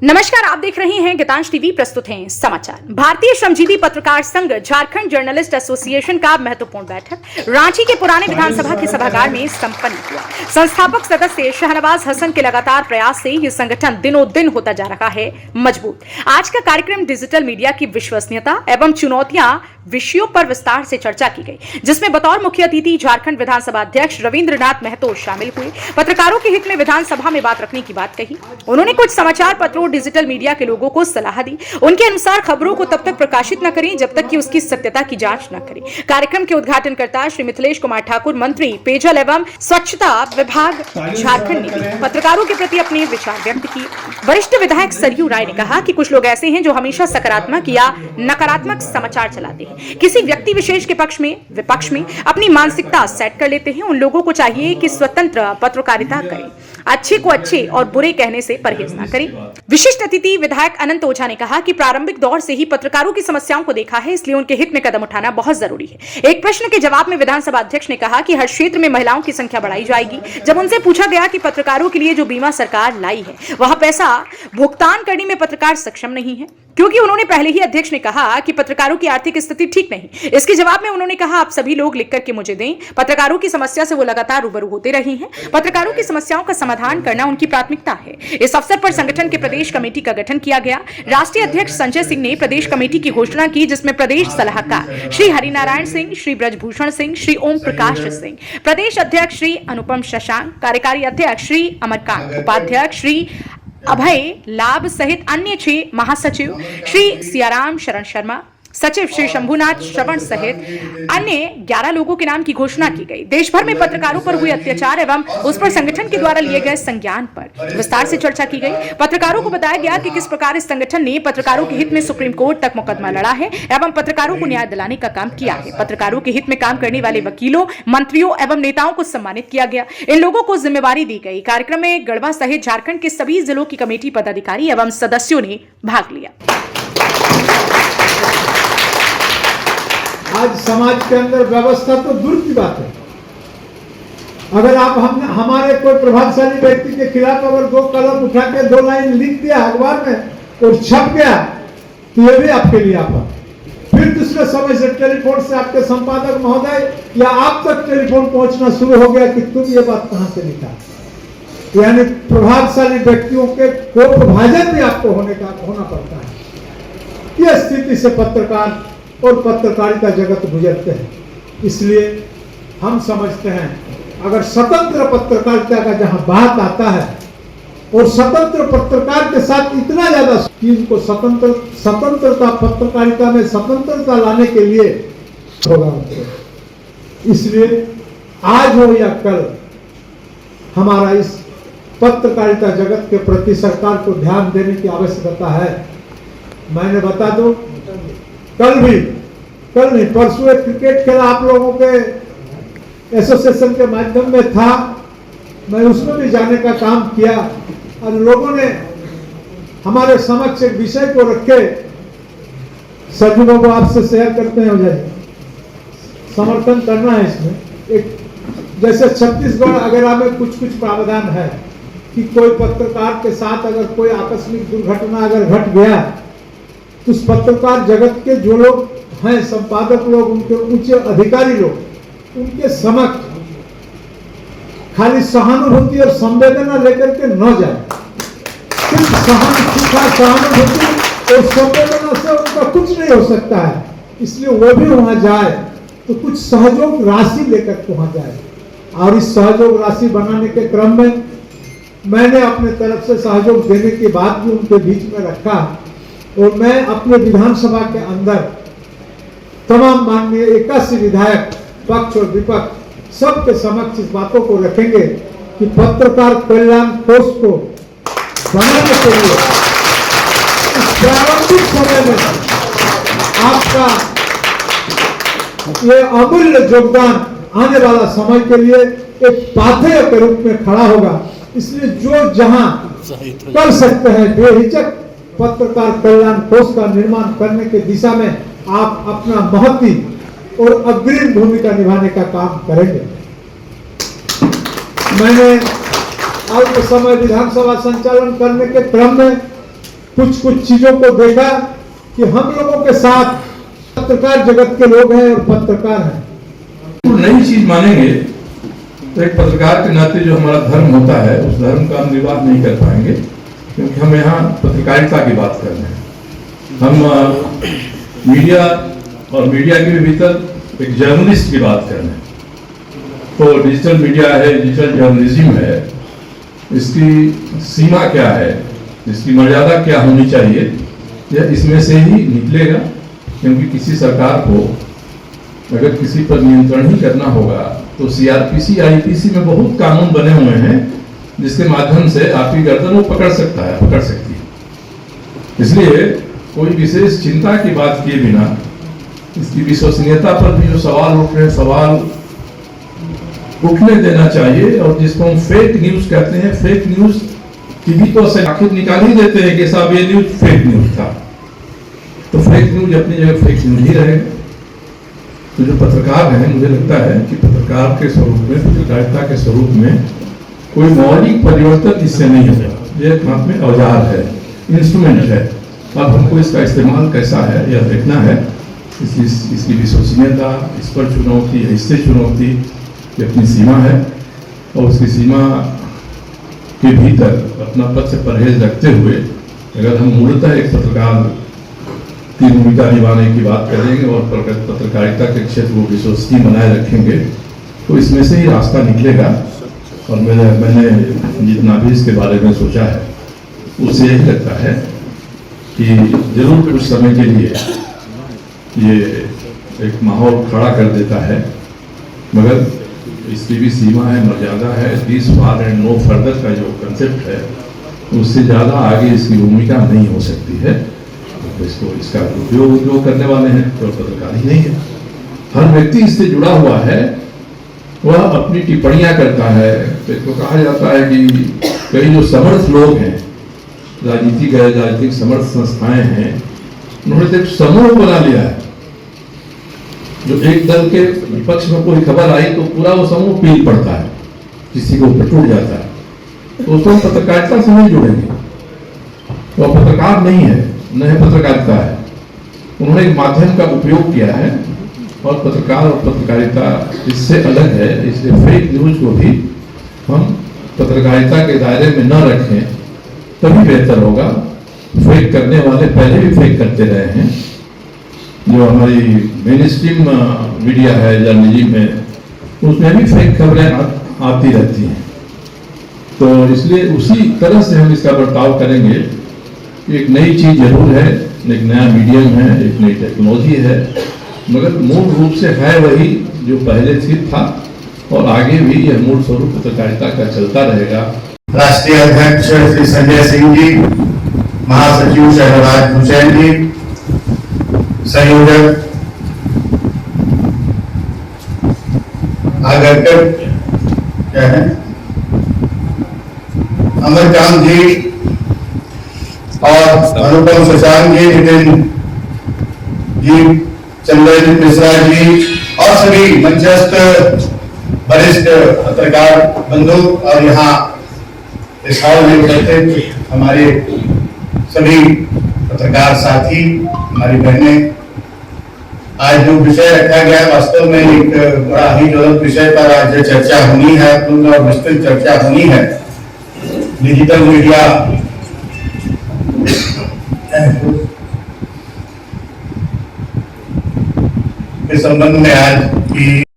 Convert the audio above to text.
नमस्कार, आप देख रहे हैं गीतांश टीवी। प्रस्तुत हैं समाचार। भारतीय श्रमजीवी पत्रकार संघ झारखंड जर्नलिस्ट एसोसिएशन का महत्वपूर्ण बैठक रांची के पुराने विधानसभा के सभागार में संपन्न हुआ। संस्थापक सदस्य शाहनवाज हसन के लगातार प्रयास से यह संगठन दिनों दिन होता जा रहा है मजबूत। आज का कार्यक्रम डिजिटल मीडिया की विश्वसनीयता एवं चुनौतियां विषयों पर विस्तार से चर्चा की गई, जिसमें बतौर मुख्य अतिथि झारखंड विधानसभा अध्यक्ष रविंद्रनाथ महतो शामिल हुए। पत्रकारों के हित में विधानसभा में बात रखने की बात कही। उन्होंने कुछ समाचार पत्रों डिजिटल मीडिया के लोगों को सलाह दी। उनके अनुसार खबरों को तब तक प्रकाशित न करें जब तक कि उसकी सत्यता की जांच न करें। कार्यक्रम के उद्घाटनकर्ता श्री मिथिलेश कुमार ठाकुर, मंत्री पेयजल एवं स्वच्छता विभाग झारखंड, ने पत्रकारों के प्रति अपने विचार व्यक्त किए। वरिष्ठ विधायक सरयू राय ने कहा कि कुछ लोग ऐसे हैं जो हमेशा सकारात्मक या नकारात्मक समाचार चलाते हैं, किसी व्यक्ति विशेष के पक्ष में विपक्ष में अपनी मानसिकता सेट कर लेते हैं। उन लोगों को चाहिए कि स्वतंत्र पत्रकारिता करें, अच्छे को अच्छे और बुरे कहने से परहेज न करें। विशिष्ट अतिथि विधायक अनंत ओझा ने कहा कि प्रारंभिक दौर से ही पत्रकारों की समस्याओं को देखा है, इसलिए उनके हित में कदम उठाना बहुत जरूरी है। एक प्रश्न के जवाब में विधानसभा अध्यक्ष ने कहा कि हर क्षेत्र में महिलाओं की संख्या बढ़ाई जाएगी। जब उनसे पूछा गया कि पत्रकारों के लिए जो बीमा सरकार लाई है वह पैसा भुगतान करने में पत्रकार सक्षम नहीं है, क्योंकि उन्होंने पहले ही अध्यक्ष ने कहा कि पत्रकारों की आर्थिक स्थिति ठीक नहीं। इसके जवाब में उन्होंने कहा, आप सभी लोग लिख करके मुझे दें। पत्रकारों की समस्या से वो लगातार रूबरू होते रहे हैं। पत्रकारों की समस्याओं का समाधान करना उनकी प्राथमिकता है। इस अवसर पर संगठन के प्रदेश कमेटी का गठन किया गया। राष्ट्रीय अध्यक्ष संजय सिंह ने प्रदेश कमेटी की घोषणा की, जिसमें प्रदेश सलाहकार श्री हरिनारायण सिंह, श्री ब्रजभूषण सिंह, श्री ओम प्रकाश सिंह, प्रदेश अध्यक्ष श्री अनुपम शशांक, कार्यकारी अध्यक्ष श्री अमरकांत, उपाध्यक्ष श्री अभय लाभ सहित अन्य 6 महासचिव श्री सियाराम शरण शर्मा, सचिव श्री शंभुनाथ श्रवण सहित अन्य 11 लोगों के नाम की घोषणा की गई। देश भर में पत्रकारों पर हुए अत्याचार एवं उस पर संगठन के द्वारा लिए गए संज्ञान पर विस्तार से चर्चा की गई। पत्रकारों को बताया गया कि किस प्रकार इस संगठन ने पत्रकारों के हित में सुप्रीम कोर्ट तक मुकदमा लड़ा है एवं पत्रकारों को न्याय दिलाने का काम किया है। पत्रकारों के हित में काम करने वाले वकीलों, मंत्रियों एवं नेताओं को सम्मानित किया गया। इन लोगों को जिम्मेवारी दी गई। कार्यक्रम में गढ़वा सहित झारखंड के सभी जिलों की कमेटी पदाधिकारी एवं सदस्यों ने भाग लिया। आज समाज के अंदर व्यवस्था तो दूर की बात है। अगर आप हमारे कोई प्रभावशाली व्यक्ति के खिलाफ अगर 2 कलम उठा के 2 लाइन लिख दिया अखबार में और छप गया तो ये भी आपके लिए आपा। फिर दूसरे समय से टेलीफोन से आपके संपादक महोदय या आप तक टेलीफोन पहुंचना शुरू हो गया कि तुम ये बात कहां से लिखा। यानी प्रभावशाली व्यक्तियों के कोपभाजन भी आपको होना पड़ता है। यह स्थिति से पत्रकार और पत्रकारिता जगत गुजरते हैं। इसलिए हम समझते हैं अगर स्वतंत्र पत्रकारिता का जहां बात आता है और स्वतंत्र पत्रकार के साथ इतना ज्यादा चीज को स्वतंत्रता पत्रकारिता में स्वतंत्रता लाने के लिए होगा। इसलिए आज हो या कल हमारा इस पत्रकारिता जगत के प्रति सरकार को ध्यान देने की आवश्यकता है। मैंने बता दो, कल नहीं परसों एक क्रिकेट खेला आप लोगों के एसोसिएशन के माध्यम में था। मैं उसमें भी जाने का काम किया और लोगों ने हमारे समक्ष एक विषय को रखे। सजीवों को आपसे शेयर करते हैं, हो जाए समर्थन करना है इसमें। एक जैसे छत्तीसगढ़ वगैरह में कुछ प्रावधान है कि कोई पत्रकार के साथ अगर कोई आकस्मिक दुर्घटना अगर घट गया तो उस पत्रकार जगत के जो लोग हैं, संपादक लोग, उनके उच्च अधिकारी लोग, उनके समक्ष खाली सहानुभूति और संवेदना लेकर के न जाए। सिर्फ सहानुभूति और संवेदना से उनका कुछ नहीं हो सकता है। इसलिए वो भी वहां जाए तो कुछ सहयोग राशि लेकर वहां जाए। और इस सहयोग राशि बनाने के क्रम में मैंने अपने तरफ से सहयोग देने की बात भी उनके बीच में रखा और मैं अपने विधानसभा के अंदर तमाम माननीय 81 विधायक पक्ष और विपक्ष सबके समक्ष इस बातों को रखेंगे कि पत्रकार कल्याण कोष को बनाने के लिए इस प्रारंभिक समय में आपका ये अमूल्य योगदान आने वाला समय के लिए एक पाथेय के रूप में खड़ा होगा। इसलिए जो जहां कर सकते हैं बेहिचक पत्रकार कल्याण कोष का निर्माण करने की दिशा में आप अपना महती और अग्रिम भूमिका निभाने का काम करेंगे। मैंने अल्प समय विधानसभा संचालन करने के क्रम में कुछ कुछ चीजों को देखा कि हम लोगों के साथ पत्रकार जगत के लोग हैं और पत्रकार हैं। तो नई चीज मानेंगे तो एक पत्रकार के नाते जो हमारा धर्म होता है उस धर्म का हम निर्वाह नहीं कर पाएंगे, क्योंकि हम यहाँ पत्रकारिता की बात कर रहे हैं। हम मीडिया और मीडिया के भीतर एक जर्नलिस्ट की बात कर रहे हैं। तो डिजिटल मीडिया है, डिजिटल जर्नलिज्म है, इसकी सीमा क्या है, इसकी मर्यादा क्या होनी चाहिए, यह इसमें से ही निकलेगा। क्योंकि किसी सरकार को अगर किसी पर नियंत्रण ही करना होगा तो सीआरपीसी आईपीसी में बहुत कानून बने हुए हैं जिसके माध्यम से आपकी गर्दन वो पकड़ सकता है, पकड़ सकती है। इसलिए कोई विशेष चिंता की बात किए बिना इसकी विश्वसनीयता पर भी जो सवाल उठ रहे हैं, सवाल उठने देना चाहिए। और जिसको हम फेक न्यूज कहते हैं, फेक न्यूज की भी तो आखिर निकाल ही देते हैं कि साहब ये न्यूज फेक न्यूज था, तो फेक न्यूज अपनी जगह फेक न्यूज ही रहेगा। तो जो पत्रकार हैं, मुझे लगता है कि पत्रकार के स्वरूप में, पत्रकारिता के स्वरूप में कोई मौलिक परिवर्तन इससे नहीं होगा। ये एक हाथ में औजार है, इंस्ट्रूमेंट है। अब हमको इसका इस्तेमाल कैसा है यह देखना है। इसकी विश्वसनीयता, इस पर चुनौती, इससे चुनौती की अपनी सीमा है और उसकी सीमा के भीतर अपना पद से परहेज रखते हुए अगर हम मूलतः एक पत्रकार की भूमिका निभाने की बात करेंगे और पत्रकारिता के क्षेत्र को विश्वसनीय बनाए रखेंगे तो इसमें से ही रास्ता निकलेगा। और मैंने जितना भी इसके बारे में सोचा है उससे यही लगता है कि जरूर कुछ समय के लिए ये एक माहौल खड़ा कर देता है, मगर इसकी भी सीमा है, मर्यादा है। This far and no further का जो कंसेप्ट है उससे ज़्यादा आगे इसकी भूमिका नहीं हो सकती है। तो इसका उपयोग जो करने वाले हैं तो पत्रकार ही नहीं है। हर व्यक्ति इससे जुड़ा हुआ है, वह अपनी टिप्पणियां करता है। तो कहा जाता है कि कई जो समर्थ लोग हैं, राजनीतिक समर्थ संस्थाएं हैं, उन्होंने तो एक समूह बना लिया है। जो एक दल के विपक्ष में कोई खबर आई तो पूरा वो समूह पील पड़ता है, किसी को ऊपर टूट जाता है। तो उसको पत्रकारिता से नहीं जुड़ेंगे, वो पत्रकार नहीं है, न है पत्रकारिता है। उन्होंने एक माध्यम का उपयोग किया है और पत्रकार और पत्रकारिता इससे अलग है। इसलिए फेक न्यूज को भी हम पत्रकारिता के दायरे में न रखें तभी बेहतर होगा। फेक करने वाले पहले भी फेक करते रहे हैं। जो हमारी मेन स्ट्रीम मीडिया है जर्नलिज्म में, उसमें भी फेक खबरें आती रहती हैं। तो इसलिए उसी तरह से हम इसका बर्ताव करेंगे। एक नई चीज जरूर है, एक नया मीडियम है, एक नई टेक्नोलॉजी है, मगर मूल रूप से है वही जो पहले से था और आगे भी यह मूल स्वरूप पत्रकारिता का चलता रहेगा। राष्ट्रीय अध्यक्ष श्री संजय सिंह जी, महासचिव शहरराज हुसैन जी, संयोजक आगरकर क्या है अमरकांत जी और अनुपम शशांक जी, नितिन जी, चंद्रजीत मिश्रा जी और सभी मंचस्थ वरिष्ठ पत्रकार बंधु और यहाँ इस हॉल में उपस्थित हमारे सभी पत्रकार साथी, हमारी बहनें, आज जो विषय रखा गया वास्तव में एक बड़ा ही ज्वलंत विषय पर आज चर्चा होनी है और विस्तृत चर्चा होनी है। डिजिटल मीडिया के संबंध में आज की